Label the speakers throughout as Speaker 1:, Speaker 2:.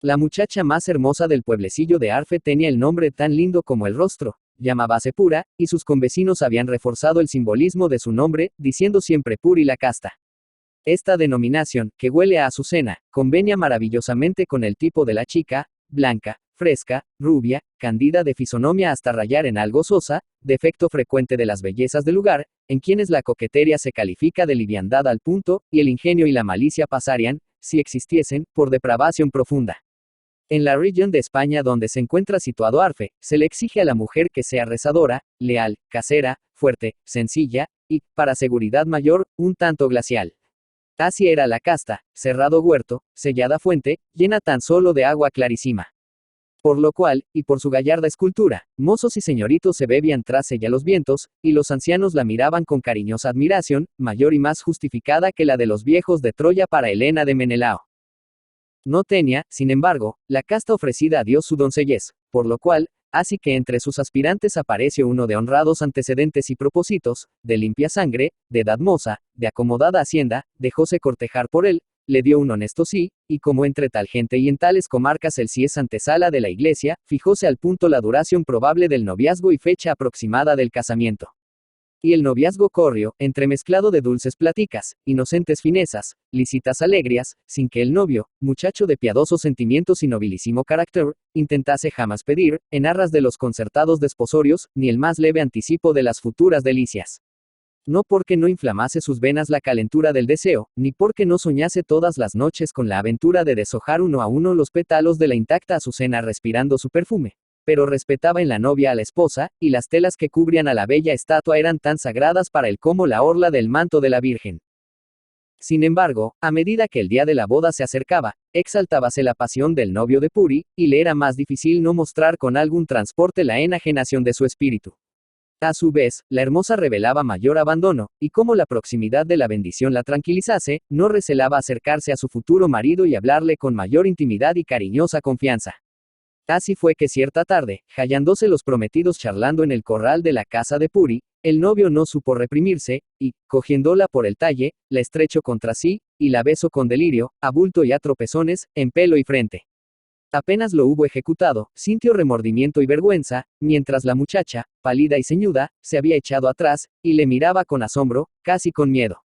Speaker 1: La muchacha más hermosa del pueblecillo de Arfe tenía el nombre tan lindo como el rostro, llamábase Pura, y sus convecinos habían reforzado el simbolismo de su nombre, diciendo siempre Puri la casta. Esta denominación, que huele a azucena, convenía maravillosamente con el tipo de la chica, blanca, fresca, rubia, candida de fisonomía hasta rayar en algo sosa, defecto frecuente de las bellezas del lugar, en quienes la coquetería se califica de liviandad al punto, y el ingenio y la malicia pasarían, si existiesen, por depravación profunda. En la región de España donde se encuentra situado Arfe, se le exige a la mujer que sea rezadora, leal, casera, fuerte, sencilla, y, para seguridad mayor, un tanto glacial. Así era la casta, cerrado huerto, sellada fuente, llena tan solo de agua clarísima. Por lo cual, y por su gallarda escultura, mozos y señoritos se bebían tras ella los vientos, y los ancianos la miraban con cariñosa admiración, mayor y más justificada que la de los viejos de Troya para Helena de Menelao. No tenía, sin embargo, la casta ofrecida a Dios su doncellez, por lo cual, así que entre sus aspirantes apareció uno de honrados antecedentes y propósitos, de limpia sangre, de edad moza, de acomodada hacienda, dejóse cortejar por él, le dio un honesto sí, y como entre tal gente y en tales comarcas el sí es antesala de la iglesia, fijóse al punto la duración probable del noviazgo y fecha aproximada del casamiento. Y el noviazgo corrió, entremezclado de dulces pláticas, inocentes finezas, lícitas alegrías, sin que el novio, muchacho de piadosos sentimientos y nobilísimo carácter, intentase jamás pedir, en arras de los concertados desposorios, ni el más leve anticipo de las futuras delicias. No porque no inflamase sus venas la calentura del deseo, ni porque no soñase todas las noches con la aventura de deshojar uno a uno los pétalos de la intacta azucena respirando su perfume, pero respetaba en la novia a la esposa, y las telas que cubrían a la bella estatua eran tan sagradas para él como la orla del manto de la Virgen. Sin embargo, a medida que el día de la boda se acercaba, exaltábase la pasión del novio de Puri, y le era más difícil no mostrar con algún transporte la enajenación de su espíritu. A su vez, la hermosa revelaba mayor abandono, y como la proximidad de la bendición la tranquilizase, no recelaba acercarse a su futuro marido y hablarle con mayor intimidad y cariñosa confianza. Así fue que cierta tarde, hallándose los prometidos charlando en el corral de la casa de Puri, el novio no supo reprimirse, y, cogiéndola por el talle, la estrechó contra sí, y la besó con delirio, a bulto y a tropezones, en pelo y frente. Apenas lo hubo ejecutado, sintió remordimiento y vergüenza, mientras la muchacha, pálida y ceñuda, se había echado atrás, y le miraba con asombro, casi con miedo.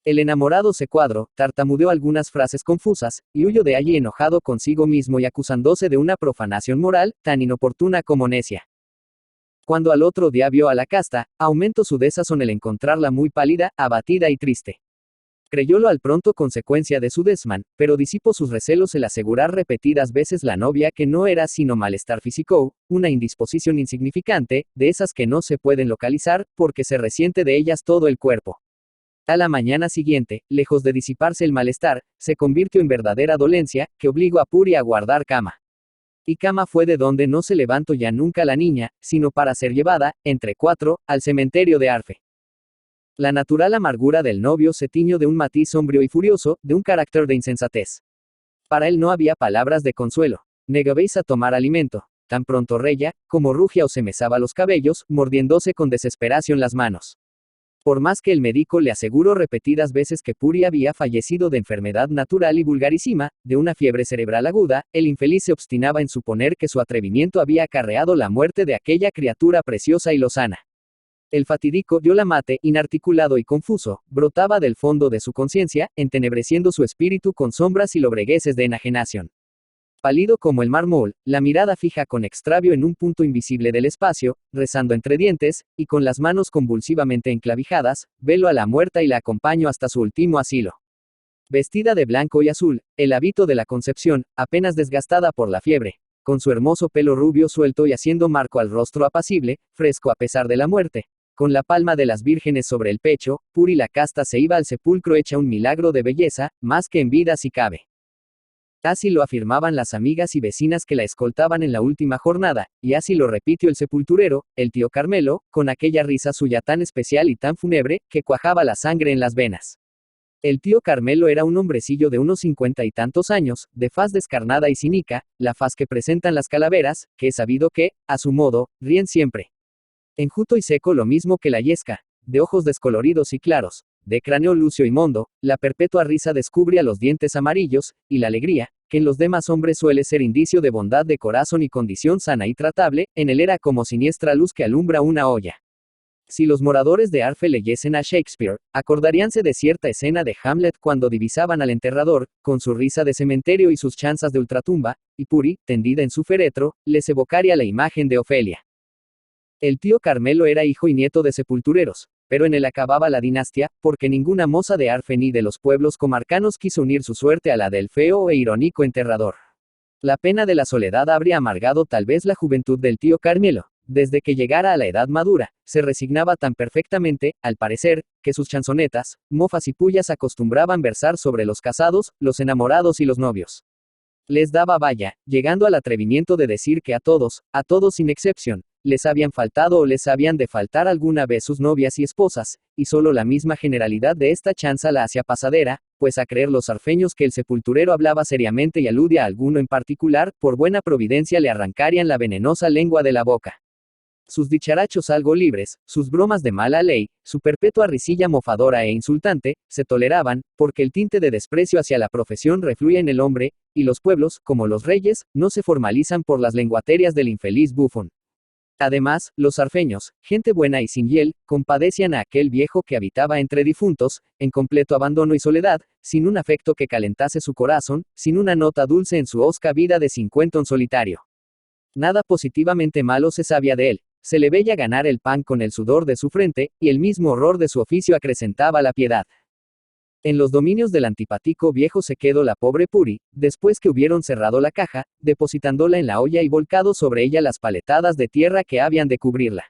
Speaker 1: El enamorado se cuadró, tartamudeó algunas frases confusas, y huyó de allí enojado consigo mismo y acusándose de una profanación moral, tan inoportuna como necia. Cuando al otro día vio a la casta, aumentó su desazón el encontrarla muy pálida, abatida y triste. Creyólo al pronto consecuencia de su desmán, pero disipó sus recelos el asegurar repetidas veces la novia que no era sino malestar físico, una indisposición insignificante, de esas que no se pueden localizar, porque se resiente de ellas todo el cuerpo. A la mañana siguiente, lejos de disiparse el malestar, se convirtió en verdadera dolencia, que obligó a Puri a guardar cama. Y cama fue de donde no se levantó ya nunca la niña, sino para ser llevada, entre cuatro, al cementerio de Arfe. La natural amargura del novio se tiñó de un matiz sombrío y furioso, de un carácter de insensatez. Para él no había palabras de consuelo. Negabéis a tomar alimento. Tan pronto reía, como rugia o se mesaba los cabellos, mordiéndose con desesperación las manos. Por más que el médico le aseguró repetidas veces que Puri había fallecido de enfermedad natural y vulgarísima, de una fiebre cerebral aguda, el infeliz se obstinaba en suponer que su atrevimiento había acarreado la muerte de aquella criatura preciosa y lozana. El fatídico yo la mate, inarticulado y confuso, brotaba del fondo de su conciencia, entenebreciendo su espíritu con sombras y lobregueces de enajenación. Pálido como el mármol, la mirada fija con extravio en un punto invisible del espacio, rezando entre dientes, y con las manos convulsivamente enclavijadas, velo a la muerta y la acompaño hasta su último asilo. Vestida de blanco y azul, el hábito de la Concepción, apenas desgastada por la fiebre, con su hermoso pelo rubio suelto y haciendo marco al rostro apacible, fresco a pesar de la muerte, con la palma de las vírgenes sobre el pecho, Puri la casta se iba al sepulcro hecha un milagro de belleza, más que en vida si cabe. Así lo afirmaban las amigas y vecinas que la escoltaban en la última jornada, y así lo repitió el sepulturero, el tío Carmelo, con aquella risa suya tan especial y tan fúnebre, que cuajaba la sangre en las venas. El tío Carmelo era un hombrecillo de unos 50 y tantos años, de faz descarnada y cínica, la faz que presentan las calaveras, que es sabido que, a su modo, ríen siempre. Enjuto y seco lo mismo que la yesca, de ojos descoloridos y claros, de cráneo lucio y mondo, la perpetua risa descubría los dientes amarillos, y la alegría, que en los demás hombres suele ser indicio de bondad de corazón y condición sana y tratable, en él era como siniestra luz que alumbra una olla. Si los moradores de Arfe leyesen a Shakespeare, acordaríanse de cierta escena de Hamlet cuando divisaban al enterrador, con su risa de cementerio y sus chanzas de ultratumba, y Puri, tendida en su féretro, les evocaría la imagen de Ofelia. El tío Carmelo era hijo y nieto de sepultureros, pero en él acababa la dinastía, porque ninguna moza de Arfe ni de los pueblos comarcanos quiso unir su suerte a la del feo e irónico enterrador. La pena de la soledad habría amargado tal vez la juventud del tío Carmelo. Desde que llegara a la edad madura, se resignaba tan perfectamente, al parecer, que sus chanzonetas, mofas y pullas acostumbraban versar sobre los casados, los enamorados y los novios. Les daba vaya, llegando al atrevimiento de decir que a todos sin excepción, les habían faltado o les habían de faltar alguna vez sus novias y esposas, y solo la misma generalidad de esta chanza la hacía pasadera, pues a creer los arfeños que el sepulturero hablaba seriamente y aludía a alguno en particular, por buena providencia le arrancarían la venenosa lengua de la boca. Sus dicharachos algo libres, sus bromas de mala ley, su perpetua risilla mofadora e insultante, se toleraban, porque el tinte de desprecio hacia la profesión refluye en el hombre, y los pueblos, como los reyes, no se formalizan por las lenguaterias del infeliz bufón. Además, los arfeños, gente buena y sin hiel, compadecían a aquel viejo que habitaba entre difuntos, en completo abandono y soledad, sin un afecto que calentase su corazón, sin una nota dulce en su hosca vida de cincuentón solitario. Nada positivamente malo se sabía de él. Se le veía ganar el pan con el sudor de su frente, y el mismo horror de su oficio acrecentaba la piedad. En los dominios del antipático viejo se quedó la pobre Puri, después que hubieron cerrado la caja, depositándola en la olla y volcado sobre ella las paletadas de tierra que habían de cubrirla.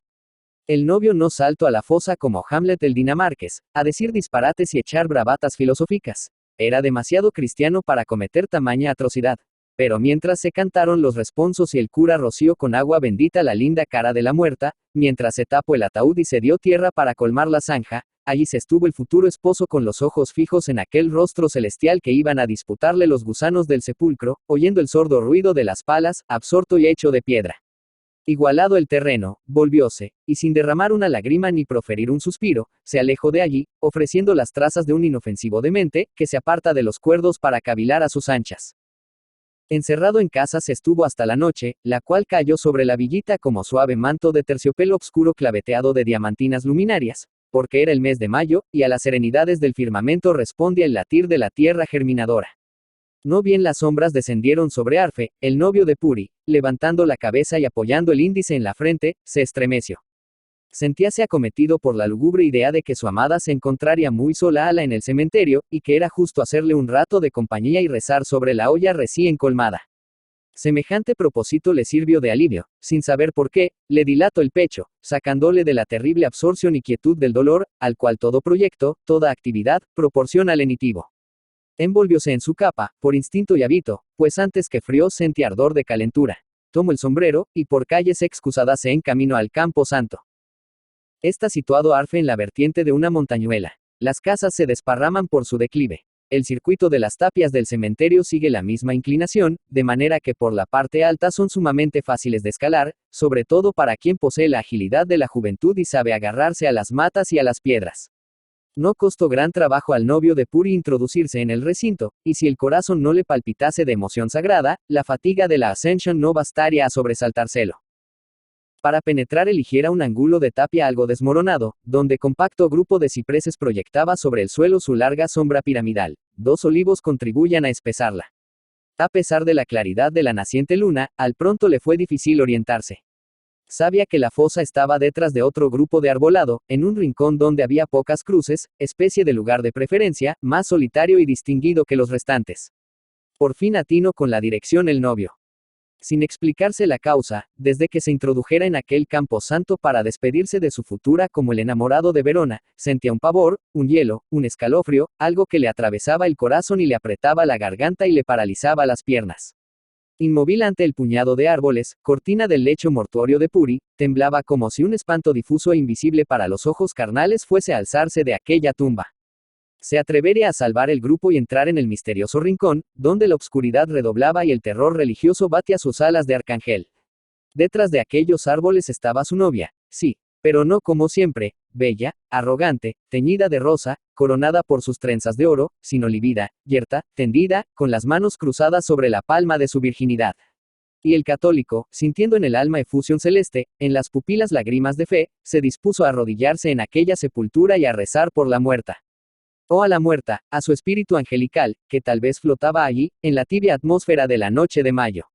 Speaker 1: El novio no saltó a la fosa como Hamlet el dinamarqués, a decir disparates y echar bravatas filosóficas. Era demasiado cristiano para cometer tamaña atrocidad. Pero mientras se cantaron los responsos y el cura roció con agua bendita la linda cara de la muerta, mientras se tapó el ataúd y se dio tierra para colmar la zanja, allí se estuvo el futuro esposo con los ojos fijos en aquel rostro celestial que iban a disputarle los gusanos del sepulcro, oyendo el sordo ruido de las palas, absorto y hecho de piedra. Igualado el terreno, volvióse, y sin derramar una lágrima ni proferir un suspiro, se alejó de allí, ofreciendo las trazas de un inofensivo demente, que se aparta de los cuerdos para cavilar a sus anchas. Encerrado en casa se estuvo hasta la noche, la cual cayó sobre la villita como suave manto de terciopelo oscuro claveteado de diamantinas luminarias, porque era el mes de mayo, y a las serenidades del firmamento respondía el latir de la tierra germinadora. No bien las sombras descendieron sobre Arfe, el novio de Puri, levantando la cabeza y apoyando el índice en la frente, se estremeció. Sentíase acometido por la lúgubre idea de que su amada se encontraría muy sola en el cementerio, y que era justo hacerle un rato de compañía y rezar sobre la olla recién colmada. Semejante propósito le sirvió de alivio, sin saber por qué, le dilató el pecho, sacándole de la terrible absorción y quietud del dolor, al cual todo proyecto, toda actividad, proporciona lenitivo. Envolvióse en su capa, por instinto y hábito, pues antes que frío sentía ardor de calentura. Tomó el sombrero, y por calles excusadas se encaminó al Campo Santo. Está situado Arfe en la vertiente de una montañuela. Las casas se desparraman por su declive. El circuito de las tapias del cementerio sigue la misma inclinación, de manera que por la parte alta son sumamente fáciles de escalar, sobre todo para quien posee la agilidad de la juventud y sabe agarrarse a las matas y a las piedras. No costó gran trabajo al novio de Puri introducirse en el recinto, y si el corazón no le palpitase de emoción sagrada, la fatiga de la ascensión no bastaría a sobresaltárselo. Para penetrar eligiera un ángulo de tapia algo desmoronado, donde compacto grupo de cipreses proyectaba sobre el suelo su larga sombra piramidal. 2 olivos contribuían a espesarla. A pesar de la claridad de la naciente luna, al pronto le fue difícil orientarse. Sabía que la fosa estaba detrás de otro grupo de arbolado, en un rincón donde había pocas cruces, especie de lugar de preferencia, más solitario y distinguido que los restantes. Por fin atinó con la dirección el novio. Sin explicarse la causa, desde que se introdujera en aquel campo santo para despedirse de su futura como el enamorado de Verona, sentía un pavor, un hielo, un escalofrío, algo que le atravesaba el corazón y le apretaba la garganta y le paralizaba las piernas. Inmóvil ante el puñado de árboles, cortina del lecho mortuorio de Puri, temblaba como si un espanto difuso e invisible para los ojos carnales fuese a alzarse de aquella tumba. Se atrevería a salvar el grupo y entrar en el misterioso rincón, donde la obscuridad redoblaba y el terror religioso batía sus alas de arcángel. Detrás de aquellos árboles estaba su novia, sí, pero no como siempre, bella, arrogante, teñida de rosa, coronada por sus trenzas de oro, sin olivida, yerta, tendida, con las manos cruzadas sobre la palma de su virginidad. Y el católico, sintiendo en el alma efusión celeste, en las pupilas lágrimas de fe, se dispuso a arrodillarse en aquella sepultura y a rezar por la muerta. O a la muerta, a su espíritu angelical, que tal vez flotaba allí, en la tibia atmósfera de la noche de mayo.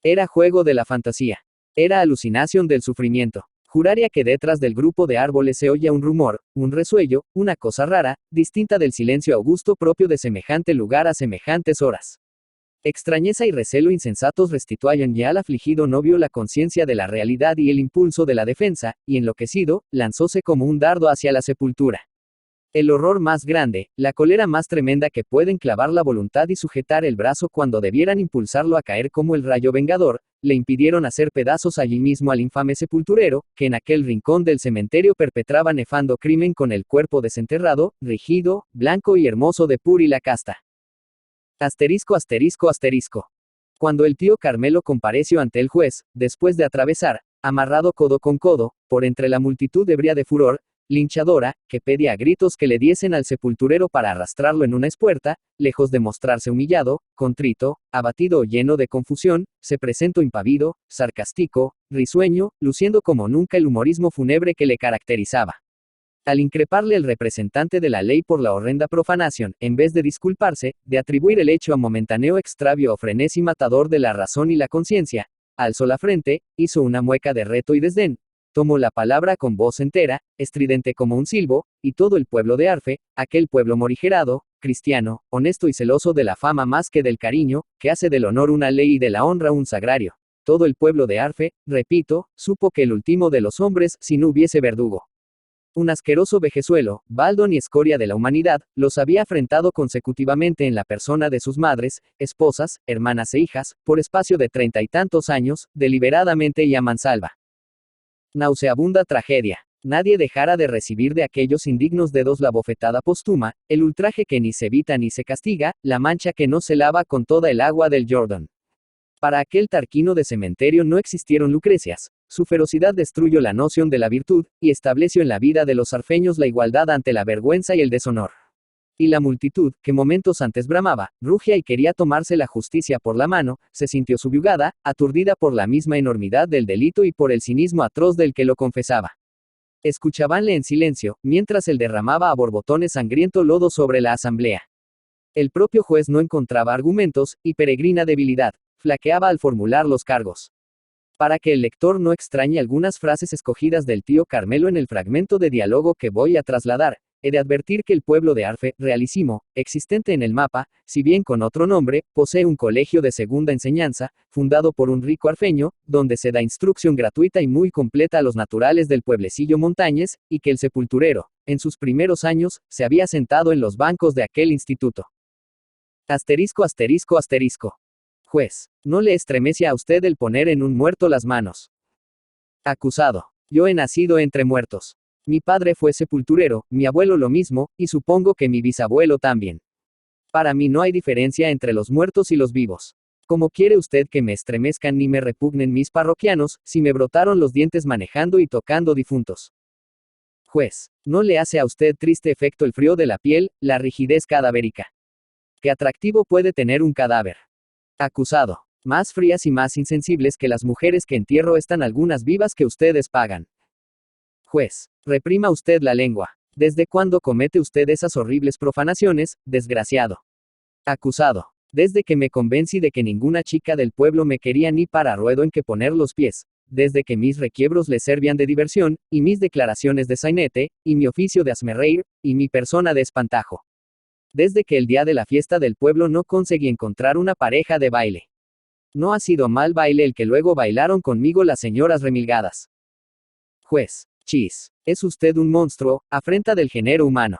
Speaker 1: Era juego de la fantasía. Era alucinación del sufrimiento. Juraría que detrás del grupo de árboles se oía un rumor, un resuello, una cosa rara, distinta del silencio augusto propio de semejante lugar a semejantes horas. Extrañeza y recelo insensatos restituían y al afligido no vio la conciencia de la realidad y el impulso de la defensa, y enloquecido, lanzóse como un dardo hacia la sepultura. El horror más grande, la cólera más tremenda que pueden clavar la voluntad y sujetar el brazo cuando debieran impulsarlo a caer como el rayo vengador, le impidieron hacer pedazos allí mismo al infame sepulturero, que en aquel rincón del cementerio perpetraba nefando crimen con el cuerpo desenterrado, rígido, blanco y hermoso de Puri la casta. Asterisco asterisco asterisco. Cuando el tío Carmelo compareció ante el juez, después de atravesar, amarrado codo con codo, por entre la multitud ebria de furor, linchadora, que pedía a gritos que le diesen al sepulturero para arrastrarlo en una espuerta, lejos de mostrarse humillado, contrito, abatido o lleno de confusión, se presentó impavido, sarcástico, risueño, luciendo como nunca el humorismo fúnebre que le caracterizaba. Al increparle el representante de la ley por la horrenda profanación, en vez de disculparse, de atribuir el hecho a momentáneo extravio o frenesí matador de la razón y la conciencia, alzó la frente, hizo una mueca de reto y desdén, tomó la palabra con voz entera, estridente como un silbo, y todo el pueblo de Arfe, aquel pueblo morigerado, cristiano, honesto y celoso de la fama más que del cariño, que hace del honor una ley y de la honra un sagrario. Todo el pueblo de Arfe, repito, supo que el último de los hombres, si no hubiese verdugo, un asqueroso vejezuelo, baldón y escoria de la humanidad, los había afrentado consecutivamente en la persona de sus madres, esposas, hermanas e hijas, por espacio de 30 y tantos años, deliberadamente y a mansalva. Nauseabunda tragedia. Nadie dejara de recibir de aquellos indignos dedos la bofetada póstuma, el ultraje que ni se evita ni se castiga, la mancha que no se lava con toda el agua del Jordan. Para aquel Tarquino de cementerio no existieron Lucrecias. Su ferocidad destruyó la noción de la virtud, y estableció en la vida de los arfeños la igualdad ante la vergüenza y el deshonor. Y la multitud, que momentos antes bramaba, rugía y quería tomarse la justicia por la mano, se sintió subyugada, aturdida por la misma enormidad del delito y por el cinismo atroz del que lo confesaba. Escuchabanle en silencio, mientras él derramaba a borbotones sangriento lodo sobre la asamblea. El propio juez no encontraba argumentos, y peregrina debilidad, flaqueaba al formular los cargos. Para que el lector no extrañe algunas frases escogidas del tío Carmelo en el fragmento de diálogo que voy a trasladar, he de advertir que el pueblo de Arfe, realísimo, existente en el mapa, si bien con otro nombre, posee un colegio de segunda enseñanza, fundado por un rico arfeño, donde se da instrucción gratuita y muy completa a los naturales del pueblecillo Montañes, y que el sepulturero, en sus primeros años, se había sentado en los bancos de aquel instituto. Asterisco asterisco asterisco. Juez, ¿no le estremece a usted el poner en un muerto las manos? Acusado. Yo he nacido entre muertos. Mi padre fue sepulturero, mi abuelo lo mismo, y supongo que mi bisabuelo también. Para mí no hay diferencia entre los muertos y los vivos. ¿Cómo quiere usted que me estremezcan ni me repugnen mis parroquianos, si me brotaron los dientes manejando y tocando difuntos? Juez, ¿no le hace a usted triste efecto el frío de la piel, la rigidez cadavérica? ¿Qué atractivo puede tener un cadáver? Acusado. Más frías y más insensibles que las mujeres que entierro están algunas vivas que ustedes pagan. Juez, reprima usted la lengua. ¿Desde cuándo comete usted esas horribles profanaciones, desgraciado? Acusado. Desde que me convencí de que ninguna chica del pueblo me quería ni para ruedo en que poner los pies. Desde que mis requiebros le servían de diversión, y mis declaraciones de sainete, y mi oficio de hazmerreír, y mi persona de espantajo. Desde que el día de la fiesta del pueblo no conseguí encontrar una pareja de baile. No ha sido mal baile el que luego bailaron conmigo las señoras remilgadas. Juez. Chis. Es usted un monstruo, afrenta del género humano.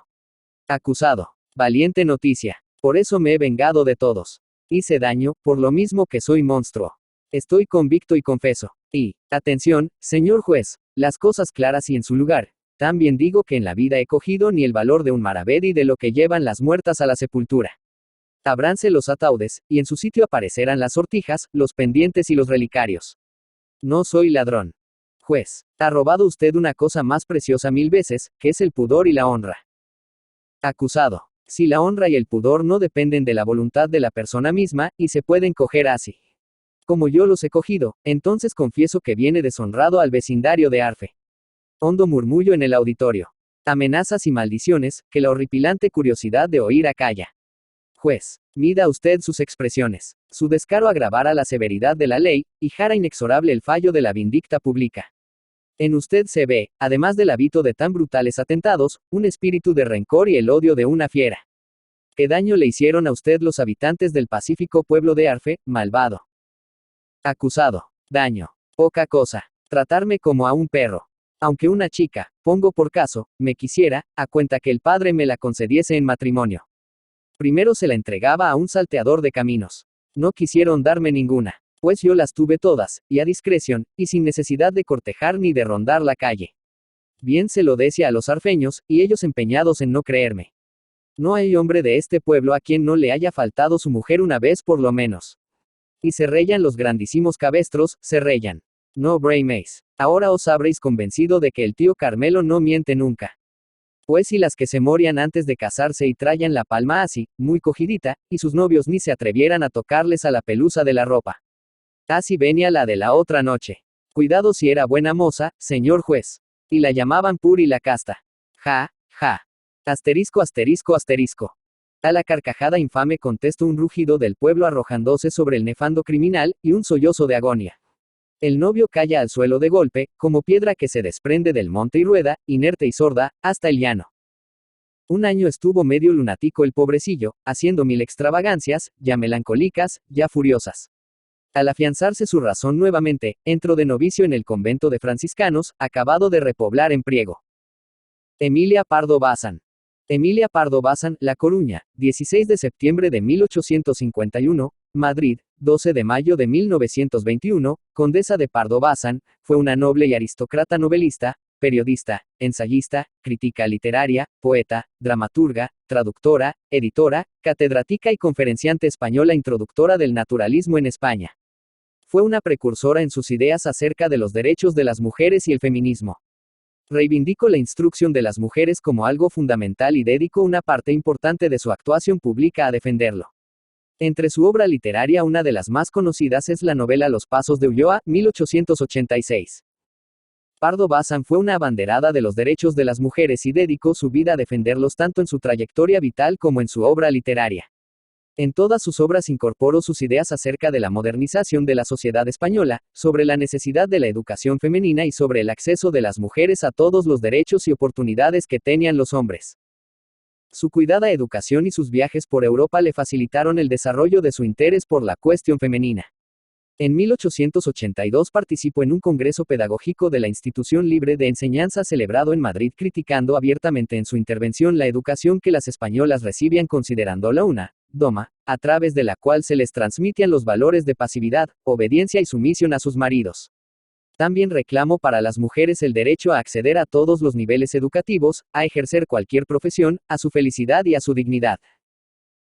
Speaker 1: Acusado. Valiente noticia. Por eso me he vengado de todos. Hice daño, por lo mismo que soy monstruo. Estoy convicto y confeso. Y, atención, señor juez, las cosas claras y en su lugar. También digo que en la vida he cogido ni el valor de un maravedi de lo que llevan las muertas a la sepultura. Abránse los ataúdes, y en su sitio aparecerán las sortijas, los pendientes y los relicarios. No soy ladrón. Juez. Ha robado usted una cosa más preciosa 1000 veces, que es el pudor y la honra. Acusado. Si la honra y el pudor no dependen de la voluntad de la persona misma, y se pueden coger así como yo los he cogido, entonces confieso que viene deshonrado al vecindario de Arfe. Hondo murmullo en el auditorio. Amenazas y maldiciones, que la horripilante curiosidad de oír acalla. Juez. Mida usted sus expresiones. Su descaro agravará la severidad de la ley, y hará inexorable el fallo de la vindicta pública. En usted se ve, además del hábito de tan brutales atentados, un espíritu de rencor y el odio de una fiera. ¿Qué daño le hicieron a usted los habitantes del pacífico pueblo de Arfe, malvado? Acusado. Daño. Poca cosa. Tratarme como a un perro. Aunque una chica, pongo por caso, me quisiera, a cuenta que el padre me la concediese en matrimonio. Primero se la entregaba a un salteador de caminos. No quisieron darme ninguna, pues yo las tuve todas, y a discreción, y sin necesidad de cortejar ni de rondar la calle. Bien se lo decía a los arfeños, y ellos empeñados en no creerme. No hay hombre de este pueblo a quien no le haya faltado su mujer una vez por lo menos. Y se reían los grandísimos cabestros, se reían. No braméis. Ahora os habréis convencido de que el tío Carmelo no miente nunca. Pues y las que se morían antes de casarse y traían la palma así, muy cogidita, y sus novios ni se atrevieran a tocarles a la pelusa de la ropa. Así venía la de la otra noche. Cuidado si era buena moza, señor juez. Y la llamaban Puri la casta. Ja, ja. Asterisco, asterisco, asterisco. A la carcajada infame contestó un rugido del pueblo arrojándose sobre el nefando criminal, y un sollozo de agonía. El novio calla al suelo de golpe, como piedra que se desprende del monte y rueda, inerte y sorda, hasta el llano. Un año estuvo medio lunático el pobrecillo, haciendo 1000 extravagancias, ya melancólicas, ya furiosas. Al afianzarse su razón nuevamente, entró de novicio en el convento de franciscanos, acabado de repoblar en Priego. Emilia Pardo Bazán. Emilia Pardo Bazán, La Coruña, 16 de septiembre de 1851, Madrid, 12 de mayo de 1921, condesa de Pardo Bazán, fue una noble y aristócrata novelista, periodista, ensayista, crítica literaria, poeta, dramaturga, traductora, editora, catedrática y conferenciante española introductora del naturalismo en España. Fue una precursora en sus ideas acerca de los derechos de las mujeres y el feminismo. Reivindicó la instrucción de las mujeres como algo fundamental y dedicó una parte importante de su actuación pública a defenderlo. Entre su obra literaria una de las más conocidas es la novela Los Pasos de Ulloa, 1886. Pardo Bazán fue una abanderada de los derechos de las mujeres y dedicó su vida a defenderlos tanto en su trayectoria vital como en su obra literaria. En todas sus obras incorporó sus ideas acerca de la modernización de la sociedad española, sobre la necesidad de la educación femenina y sobre el acceso de las mujeres a todos los derechos y oportunidades que tenían los hombres. Su cuidada educación y sus viajes por Europa le facilitaron el desarrollo de su interés por la cuestión femenina. En 1882 participó en un congreso pedagógico de la Institución Libre de Enseñanza celebrado en Madrid criticando abiertamente en su intervención la educación que las españolas recibían considerándola una doma, a través de la cual se les transmitían los valores de pasividad, obediencia y sumisión a sus maridos. También reclamó para las mujeres el derecho a acceder a todos los niveles educativos, a ejercer cualquier profesión, a su felicidad y a su dignidad.